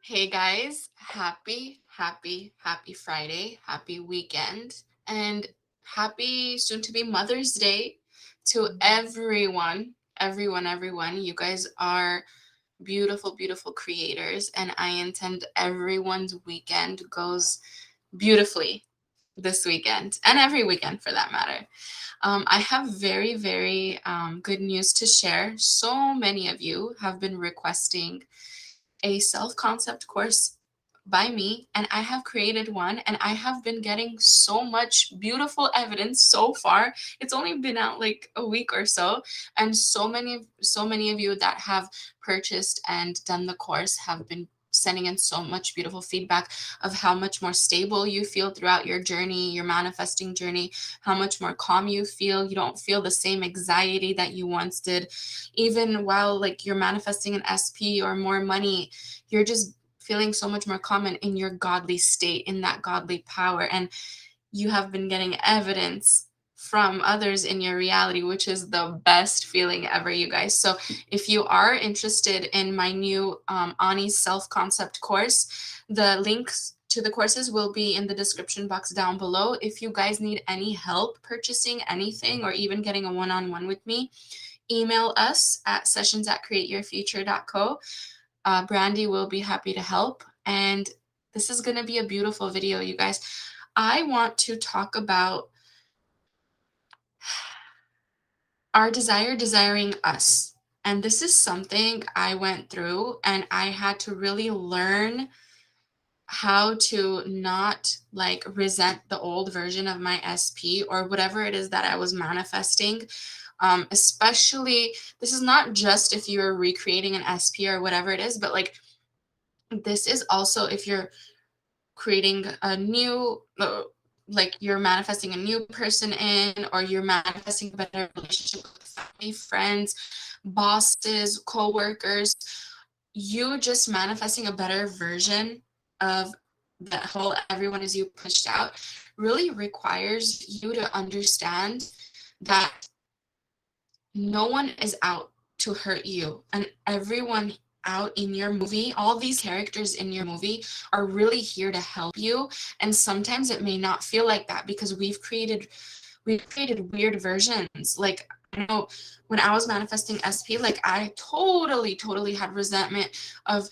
Hey guys, happy Friday, happy weekend, and happy soon to be Mother's Day to everyone. You guys are beautiful creators, and I intend everyone's weekend goes beautifully this weekend and every weekend for that matter. I have very good news to share. So many of you have been requesting a self concept course by me, and I have created one, and I have been getting so much beautiful evidence so far. It's only been out like a week or so, and so many of you that have purchased and done the course have been sending in so much beautiful feedback of how much more stable you feel throughout your journey, your manifesting journey, how much more calm you feel. You don't feel the same anxiety that you once did, even while like you're manifesting an SP or more money. You're just feeling so much more calm and in your godly state, in that godly power. And you have been getting evidence from others in your reality, which is the best feeling ever, you guys. So if you are interested in my new Ani's self-concept course, the links to the courses will be in the description box down below. If you guys need any help purchasing anything or even getting a one-on-one with me, email us at sessions@createyourfuture.co. Brandy will be happy to help. And this is going to be a beautiful video, you guys. I want to talk about our desire desiring us. And this is something I went through, and I had to really learn how to not like resent the old version of my SP or whatever it is that I was manifesting. Especially, this is not just if you're recreating an SP or whatever it is, but like this is also if you're creating a new like you're manifesting a new person in, or you're manifesting a better relationship with family, friends, bosses, co-workers. You just manifesting a better version of that whole everyone is you pushed out really requires you to understand that no one is out to hurt you, and everyone out in your movie, all these characters in your movie are really here to help you. And sometimes it may not feel like that because we've created weird versions. Like, I know when I was manifesting SP, like I totally had resentment of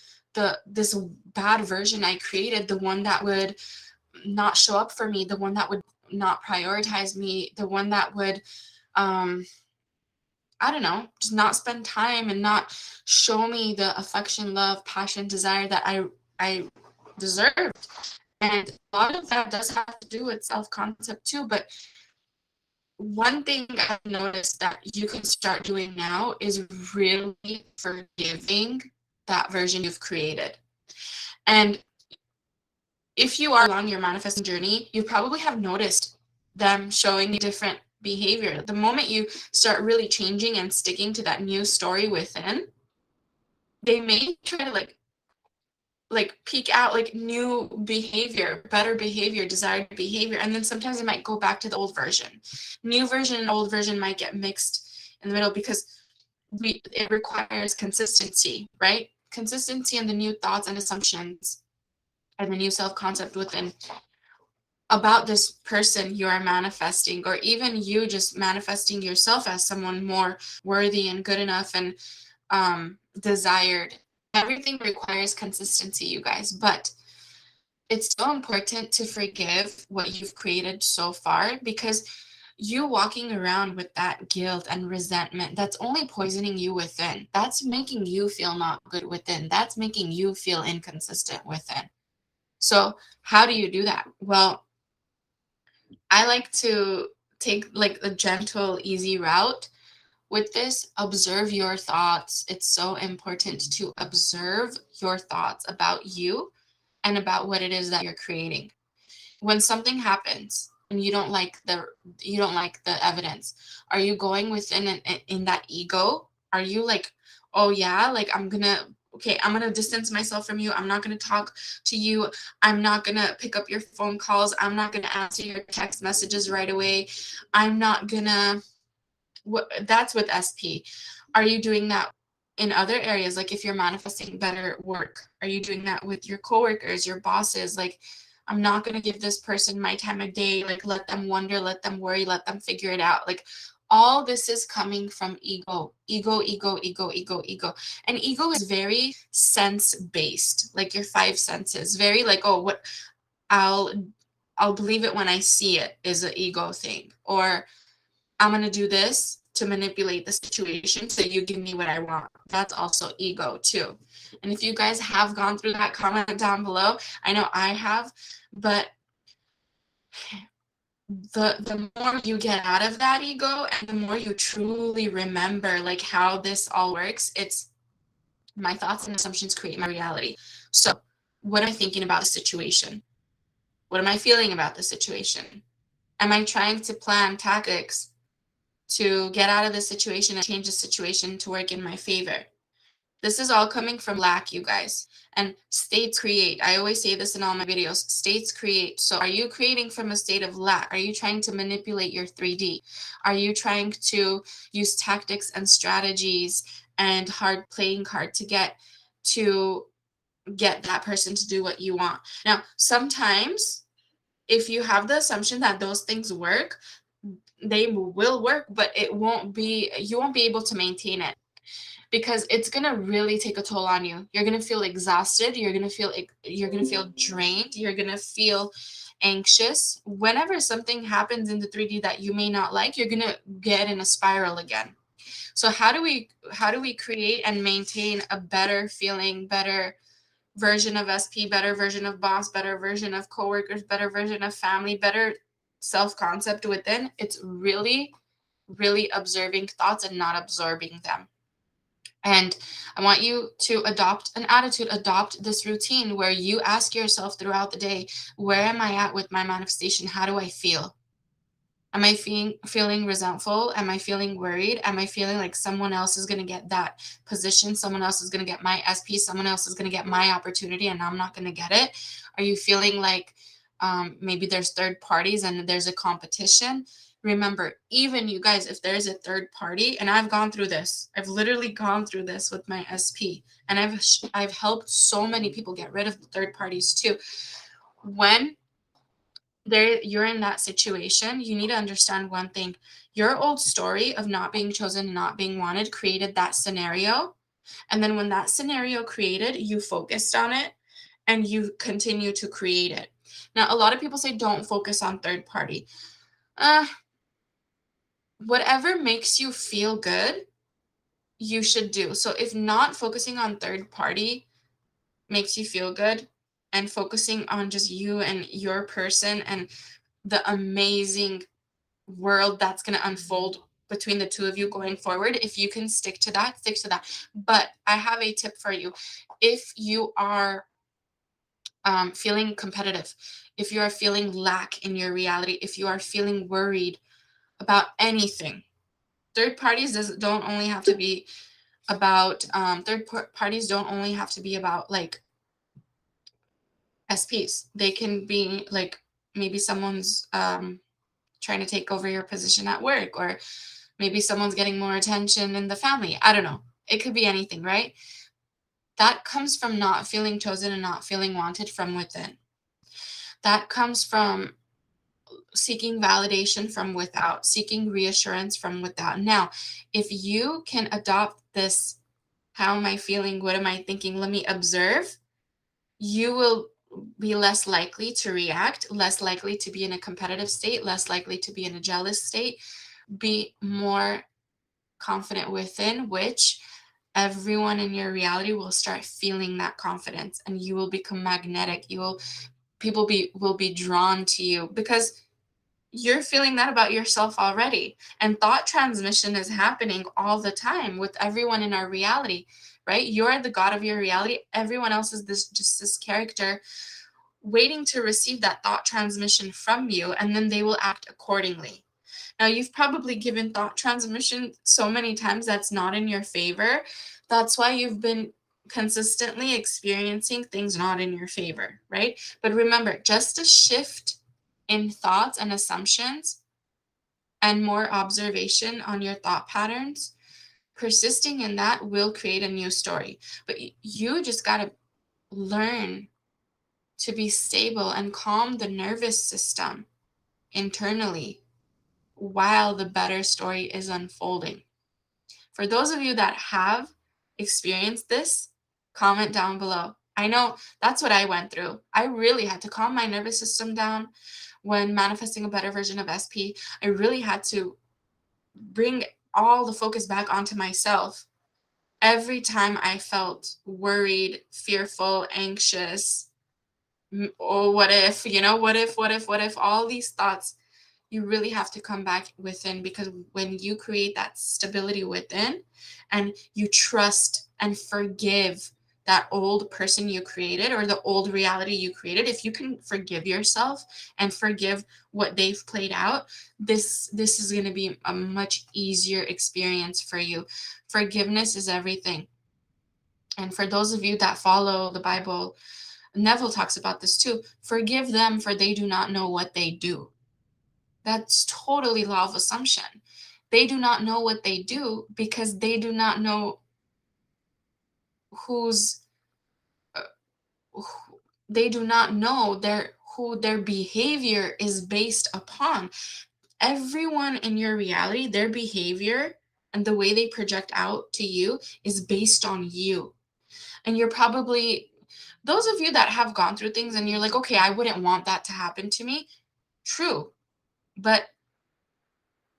this bad version I created, the one that would not show up for me, the one that would not prioritize me, the one that would um I don't know, just not spend time and not show me the affection, love, passion, desire that I deserved. And a lot of that does have to do with self-concept too. But one thing I've noticed that you can start doing now is really forgiving that version you've created. And if you are along your manifesting journey, you probably have noticed them showing different behavior. The moment you start really changing and sticking to that new story within, they may try to like peek out like new behavior, better behavior, desired behavior, and then sometimes it might go back to the old version. New version and old version might get mixed in the middle because it requires consistency, right? Consistency in the new thoughts and assumptions and the new self-concept within about this person you are manifesting, or even you just manifesting yourself as someone more worthy and good enough and desired. Everything requires consistency, you guys, but it's so important to forgive what you've created so far, because you walking around with that guilt and resentment, that's only poisoning you within. That's making you feel not good within. That's making you feel inconsistent within. So how do you do that? Well, I like to take like the gentle, easy route with this. Observe your thoughts. It's so important to observe your thoughts about you and about what it is that you're creating. When something happens and you don't like the evidence, are you going within in that ego? Are you like, oh yeah, like I'm gonna distance myself from you. I'm not gonna talk to you. I'm not gonna pick up your phone calls. I'm not gonna answer your text messages right away. I'm not gonna. That's with SP. Are you doing that in other areas, like if you're manifesting better work, are you doing that with your coworkers, your bosses? Like, I'm not going to give this person my time of day. Like, let them wonder, let them worry, let them figure it out. Like, all this is coming from ego, ego, ego, ego, ego, ego. And ego is very sense based, like your five senses, very like, oh, what I'll I'll believe it when I see it is an ego thing. Or I'm going to do this to manipulate the situation so you give me what I want. That's also ego too. And if you guys have gone through that, comment down below. I know I have, but the more you get out of that ego and the more you truly remember like how this all works, it's my thoughts and assumptions create my reality. So, what am I thinking about the situation? What am I feeling about the situation? Am I trying to plan tactics to get out of the situation and change the situation to work in my favor? This is all coming from lack, you guys. And states create. I always say this in all my videos. States create. So are you creating from a state of lack? Are you trying to manipulate your 3D? Are you trying to use tactics and strategies and hard playing card to get that person to do what you want? Now, sometimes if you have the assumption that those things work, they will work, but you won't be able to maintain it because it's going to really take a toll on you. You're going to feel exhausted, you're going to feel drained, you're going to feel anxious. Whenever something happens in the 3D that you may not like, you're going to get in a spiral again. So how do we create and maintain a better feeling, better version of SP, better version of boss, better version of coworkers, better version of family, better self-concept within? It's really, really observing thoughts and not absorbing them. And I want you to adopt an attitude, adopt this routine where you ask yourself throughout the day, where am I at with my manifestation? How do I feel? Am I feeling resentful? Am I feeling worried? Am I feeling like someone else is going to get that position? Someone else is going to get my SP. Someone else is going to get my opportunity and I'm not going to get it? Are you feeling like maybe there's third parties and there's a competition? Remember, even you guys, if there's a third party, and I've gone through this, I've literally gone through this with my SP, and I've helped so many people get rid of the third parties too. When you're in that situation, you need to understand one thing. Your old story of not being chosen, not being wanted created that scenario. And then when that scenario created, you focused on it and you continue to create it. Now, a lot of people say don't focus on third party. Uh, Whatever makes you feel good, you should do. So if not focusing on third party makes you feel good and focusing on just you and your person and the amazing world that's going to unfold between the two of you going forward, if you can stick to that, stick to that. But I have a tip for you. If you are feeling competitive, if you are feeling lack in your reality, if you are feeling worried about anything, third parties don't only have to be about parties don't only have to be about like SPs. They can be like maybe someone's trying to take over your position at work, or maybe someone's getting more attention in the family. I don't know. It could be anything, right? That comes from not feeling chosen and not feeling wanted from within. That comes from seeking validation from without, seeking reassurance from without. Now, if you can adopt this, how am I feeling? What am I thinking? Let me observe. You will be less likely to react, less likely to be in a competitive state, less likely to be in a jealous state, be more confident within, which everyone in your reality will start feeling that confidence and you will become magnetic. Will be drawn to you because you're feeling that about yourself already. And thought transmission is happening all the time with everyone in our reality, right? You're the god of your reality. Everyone else is this character waiting to receive that thought transmission from you, and then they will act accordingly. Now, you've probably given thought transmission so many times that's not in your favor. That's why you've been consistently experiencing things not in your favor, right? But remember, just a shift in thoughts and assumptions and more observation on your thought patterns Persisting in that will create a new story. But you just got to learn to be stable and calm the nervous system internally while the better story is unfolding. For those of you that have experienced this, comment down below. I know that's what I went through. I really had to calm my nervous system down when manifesting a better version of SP. I really had to bring all the focus back onto myself. Every time I felt worried, fearful, anxious, oh, what if, what if, all these thoughts, you really have to come back within, because when you create that stability within and you trust and forgive that old person you created or the old reality you created, if you can forgive yourself and forgive what they've played out, this is going to be a much easier experience for you. Forgiveness is everything. And for those of you that follow the Bible, Neville talks about this too. Forgive them, for they do not know what they do. That's totally law of assumption. They do not know what they do because they do not know who's uh, who, they do not know who their behavior is based upon. Everyone in your reality, their behavior and the way they project out to you is based on you. And you're probably, those of you that have gone through things and you're like, okay, I wouldn't want that to happen to me. True. But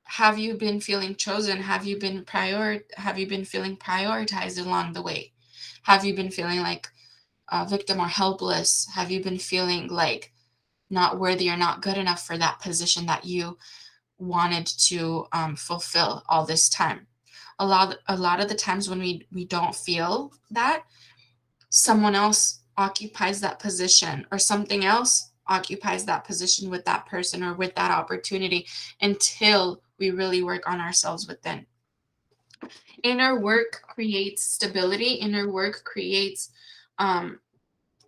have you been feeling chosen? Have you been feeling prioritized along the way? Have you been feeling like a victim or helpless? Have you been feeling like not worthy or not good enough for that position that you wanted to fulfill all this time? A lot of the times when we don't feel that, someone else occupies that position or something else occupies that position with that person or with that opportunity, until we really work on ourselves within. Inner work creates stability, inner work creates um,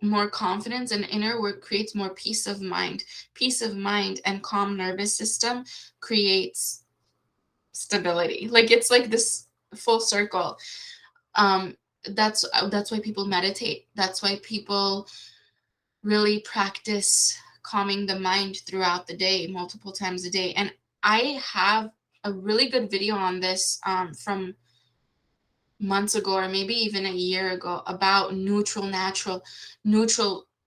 more confidence, and inner work creates more peace of mind. Peace of mind and calm nervous system creates stability. Like, it's like this full circle. um that's why people meditate. That's why people really practice calming the mind throughout the day, multiple times a day. And I have a really good video on this from months ago, or maybe even a year ago, about neutral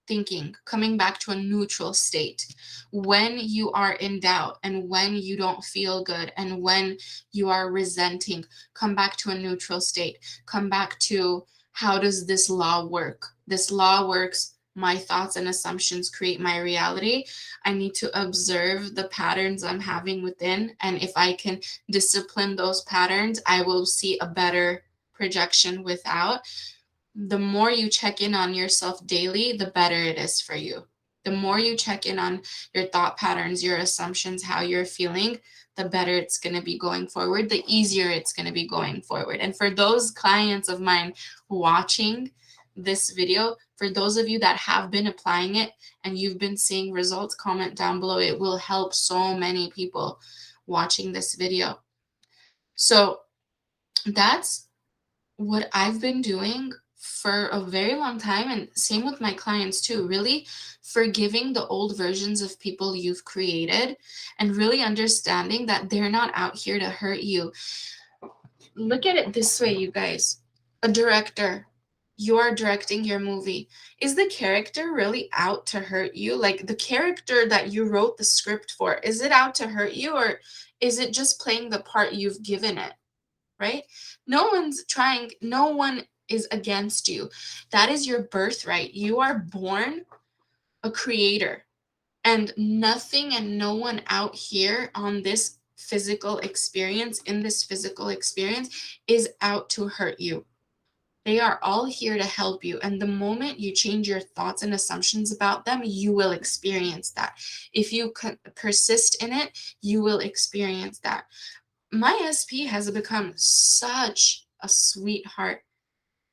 thinking, coming back to a neutral state. When you are in doubt and when you don't feel good and when you are resenting, come back to a neutral state. Come back to, how does this law work? This law works. My thoughts and assumptions create my reality. I need to observe the patterns I'm having within. And if I can discipline those patterns, I will see a better projection without. The more you check in on yourself daily, the better it is for you. The more you check in on your thought patterns, your assumptions, how you're feeling, the better it's going to be going forward, the easier it's going to be going forward. And for those clients of mine watching this video, for those of you that have been applying it and you've been seeing results, comment down below. It will help so many people watching this video. So that's what I've been doing for a very long time, and same with my clients too. Really forgiving the old versions of people you've created and really understanding that they're not out here to hurt you. Look at it this way, you guys. A director, you are directing your movie. Is the character really out to hurt you? Like, the character that you wrote the script for, is it out to hurt you, or is it just playing the part you've given it? Right? No one is against you. That is your birthright. You are born a creator, and nothing and no one out here on this physical experience, in this physical experience, is out to hurt you. They are all here to help you. And the moment you change your thoughts and assumptions about them, you will experience that. If you persist in it, you will experience that. My SP has become such a sweetheart.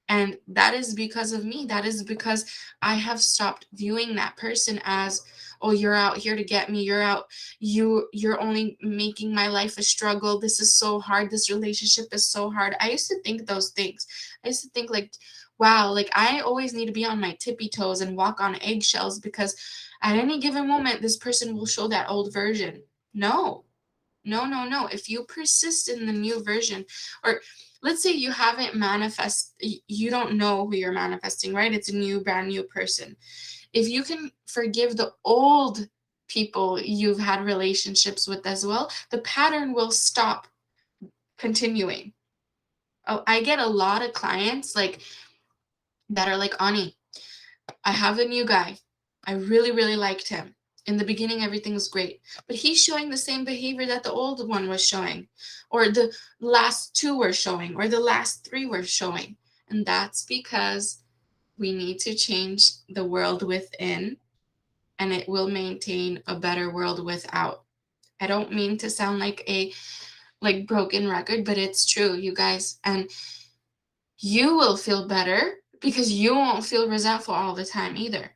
And that is because of me. That is because I have stopped viewing that person as Oh, you're out here to get me. You're only making my life a struggle. This is so hard. This relationship is so hard. I used to think those things. I used to think like, wow, like I always need to be on my tippy toes and walk on eggshells because at any given moment this person will show that old version. No. No, no, no. If you persist in the new version, or let's say you haven't you don't know who you're manifesting, right? It's a new, brand new person. If you can forgive the old people you've had relationships with as well, the pattern will stop continuing. Oh, I get a lot of clients like that are like, Ani, I have a new guy. I really, really liked him. In the beginning, everything was great, but he's showing the same behavior that the old one was showing, or the last two were showing, or the last three were showing. And that's because we need to change the world within, and it will maintain a better world without. I don't mean to sound like a broken record, but it's true, you guys. And you will feel better because you won't feel resentful all the time either.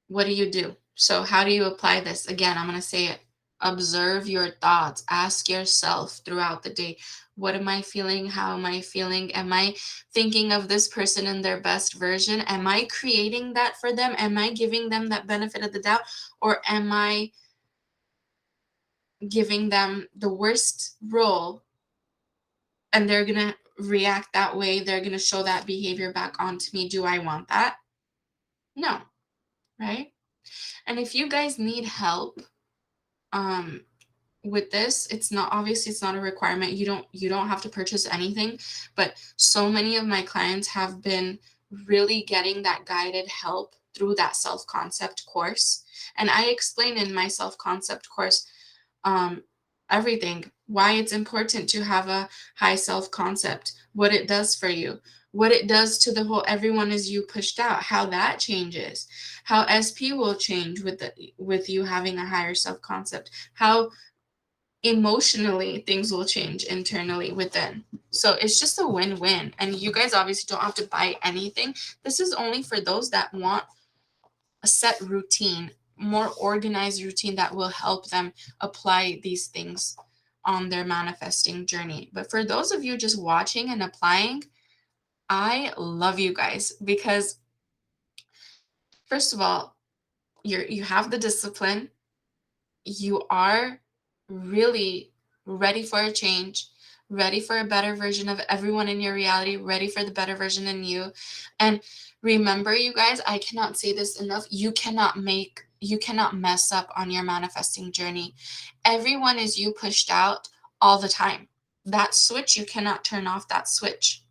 What do you do? So, how do you apply this? Again, I'm going to say it. Observe your thoughts. Ask yourself throughout the day, what am I feeling? How am I feeling? Am I thinking of this person in their best version? Am I creating that for them? Am I giving them that benefit of the doubt? Or am I giving them the worst role and they're going to react that way? They're going to show that behavior back onto me. Do I want that? No, right? And if you guys need help, um, with this, it's not, obviously it's not a requirement. You don't have to purchase anything, but so many of my clients have been really getting that guided help through that self-concept course. And I explain in my self-concept course um, everything, why it's important to have a high self-concept, what it does for you, what it does to the whole everyone is you pushed out, how that changes, how SP will change with you having a higher self-concept, how emotionally things will change internally within. So it's just a win-win. And you guys obviously don't have to buy anything. This is only for those that want a set routine, more organized routine that will help them apply these things on their manifesting journey. But for those of you just watching and applying, I love you guys because first of all, you have the discipline, you are really ready for a change, ready for a better version of everyone in your reality, ready for the better version in you. And remember, you guys, I cannot say this enough. You cannot mess up on your manifesting journey. Everyone is you pushed out all the time. That switch, you cannot turn off that switch.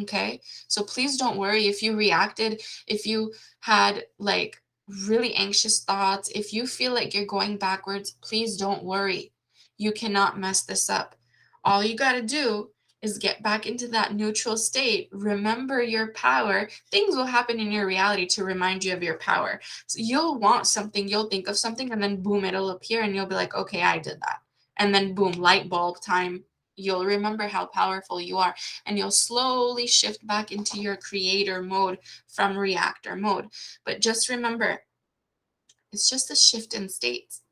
Okay. So please don't worry if you reacted, if you had like really anxious thoughts, if you feel like you're going backwards, please don't worry. You cannot mess this up. All you got to do is get back into that neutral state. Remember your power. Things will happen in your reality to remind you of your power. So you'll want something, you'll think of something, and then boom, it'll appear, and you'll be like, okay, I did that. And then boom, light bulb time. You'll remember how powerful you are, and you'll slowly shift back into your creator mode from reactor mode. But just remember, it's just a shift in states,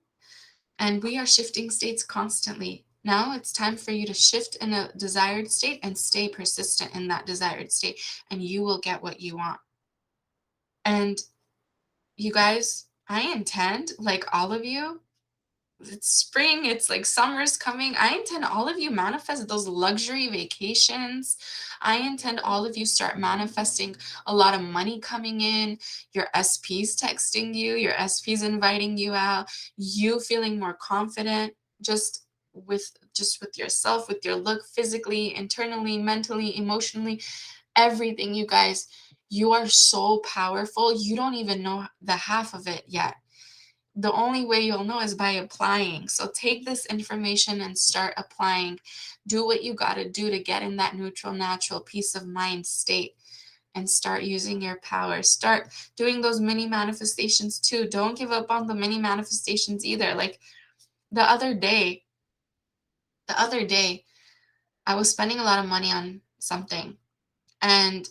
and we are shifting states constantly. Now it's time for you to shift in a desired state and stay persistent in that desired state, and you will get what you want. And you guys, I intend, like all of you, it's spring, it's like summer's coming. I intend all of you manifest those luxury vacations. I intend all of you start manifesting a lot of money coming in, your SPs texting you, your SPs inviting you out, you feeling more confident just with yourself, with your look, physically, internally, mentally, emotionally, everything, you guys. You are so powerful. You don't even know the half of it yet. The only way you'll know is by applying. So take this information and start applying. Do what you got to do to get in that neutral, natural, peace of mind state and start using your power. Start doing those mini manifestations too. Don't give up on the mini manifestations either. Like the other day, the other day, I was spending a lot of money on something. And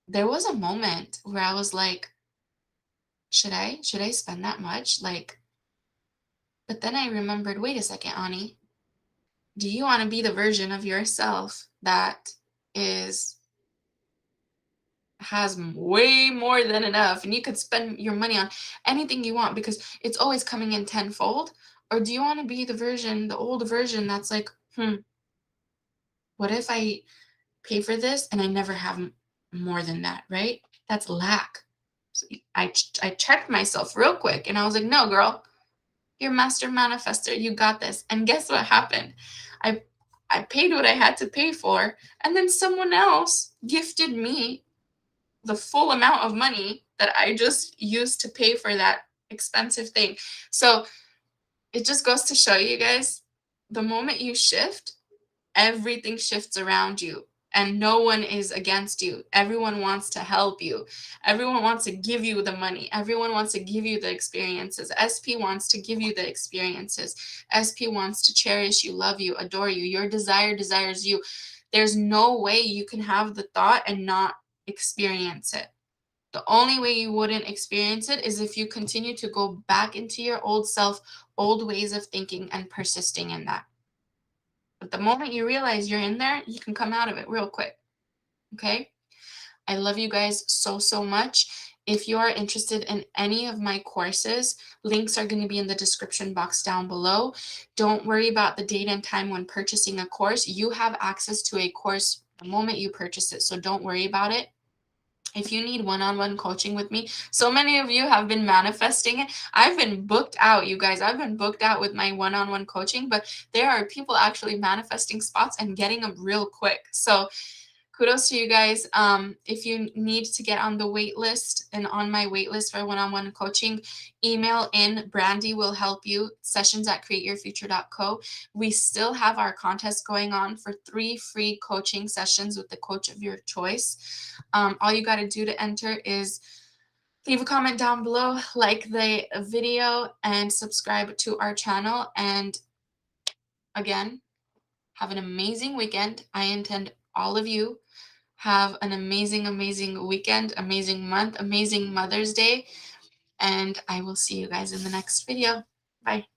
there was a moment where I was like, Should I spend that much? Like, but then I remembered, wait a second, Ani, do you want to be the version of yourself that is has way more than enough and you could spend your money on anything you want because it's always coming in tenfold? Or do you want to be the version, the old version that's like, what if I pay for this and I never have more than that, right? That's lack. So I checked myself real quick and I was like, no, girl, you're master manifester. You got this. And guess what happened? I I paid what I had to pay for, and then someone else gifted me the full amount of money that I just used to pay for that expensive thing. So it just goes to show you guys, the moment you shift, everything shifts around you and no one is against you. Everyone wants to help you. Everyone wants to give you the money. Everyone wants to give you the experiences. SP wants to give you the experiences. SP wants to cherish you, love you, adore you. Your desire desires you. There's no way you can have the thought and not experience it. The only way you wouldn't experience it is if you continue to go back into your old self, old ways of thinking, and persisting in that. But the moment you realize you're in there, you can come out of it real quick. Okay? I love you guys so, so much. If you are interested in any of my courses, links are going to be in the description box down below. Don't worry about the date and time when purchasing a course. You have access to a course the moment you purchase it, so don't worry about it. If you need one-on-one coaching with me, so many of you have been manifesting it. I've been booked out, you guys. I've been booked out with my one-on-one coaching, but there are people actually manifesting spots and getting them real quick. So kudos to you guys. If you need to get on the wait list and on my wait list for one-on-one coaching, email in. Brandy will help you. sessions@createyourfuture.co. We still have our contest going on for 3 free coaching sessions with the coach of your choice. All you got to do to enter is leave a comment down below, like the video, and subscribe to our channel. And again, have an amazing weekend. I intend all of you have an amazing, amazing weekend, amazing month, amazing Mother's Day, and I will see you guys in the next video. Bye.